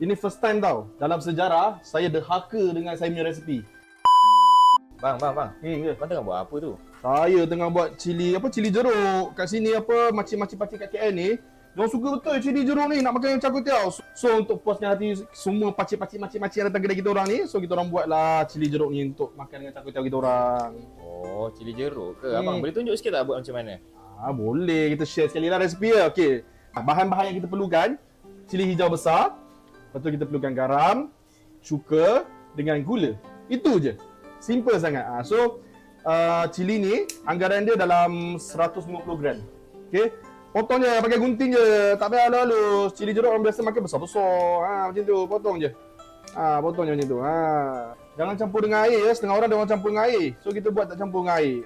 Ini first time tau. Dalam sejarah, saya derhaka dengan saya punya resipi. Bang. Ya. Bang tengah buat apa tu? Saya tengah buat cili jeruk. Kat sini makcik-makcik pakcik kat KL ni, diorang suka betul cili jeruk ni, nak makan yang char kway teow. So untuk puaskan hati semua pakcik-pakcik makcik-makcik yang datang kedai kita orang ni, so kita orang buatlah cili jeruk ni untuk makan dengan char kway teow kita orang. Oh, cili jeruk ke? Abang boleh tunjuk sikit tak buat macam mana? Boleh kita share sekali lah resipi dia. Okey. Bahan-bahan yang kita perlukan, cili hijau besar, lepas tu kita perlukan garam, cuka dengan gula. Itu je. Simple sangat. Cili ni anggaran dia dalam 150 gram. Okey. Potong je, pakai gunting je. Tak payah halus-halus. Cili jeruk orang biasa makan besar-besar. Macam tu, potong je. Potong je macam tu. Jangan campur dengan air ya. Setengah orang dia orang campur dengan air. So kita buat tak campur dengan air.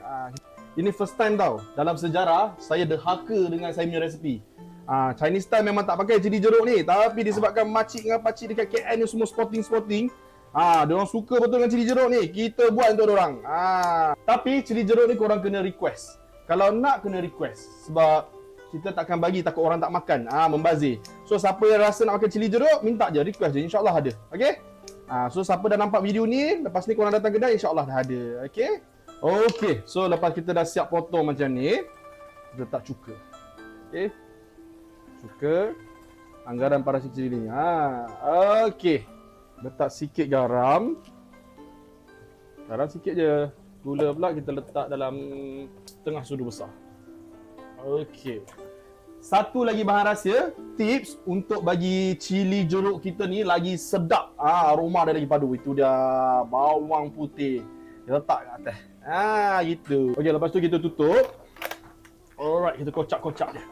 Ini first time tau. Dalam sejarah saya derhaka dengan saya punya resipi. Chinese style memang tak pakai cili jeruk ni, tapi disebabkan makcik dengan pakcik dekat KL ni semua sporting. Diorang suka betul dengan cili jeruk ni. Kita buat untuk diorang. Tapi cili jeruk ni korang kena request. Kalau nak kena request, sebab kita takkan bagi takut orang tak makan. Membazir. So siapa yang rasa nak makan cili jeruk, minta je, request je, insya-Allah ada. Okey? So siapa dah nampak video ni, lepas ni korang datang kedai, insya-Allah dah ada. Okey? Okey. So lepas kita dah siap potong macam ni, kita letak cuka. Okey? Cuka, anggaran parasi cili ni. Okey. Letak sikit garam. Garam sikit je. Gula pula kita letak dalam setengah sudu besar. Okey. Satu lagi bahan rahsia, tips untuk bagi cili jeruk kita ni lagi sedap. Aroma dia lagi padu. Itu dia bawang putih. Kita letak kat atas. Gitu. Okey, lepas tu kita tutup. Alright, kita kocak-kocak je.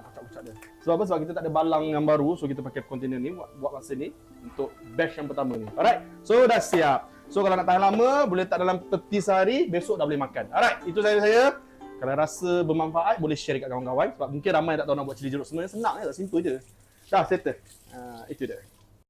Kocak-kocak dia. Sebab apa? Sebab kita tak ada balang yang baru. So kita pakai kontainer ni buat masa ni untuk batch yang pertama ni. Alright, so dah siap. So kalau nak tahan lama, boleh letak dalam peti sehari, besok dah boleh makan. Alright, itu saya. Kalau rasa bermanfaat, boleh share dekat kawan-kawan. Sebab mungkin ramai tak tahu nak buat cili jeruk. Sebenarnya senang je, simple je. Dah settle. Itu dia.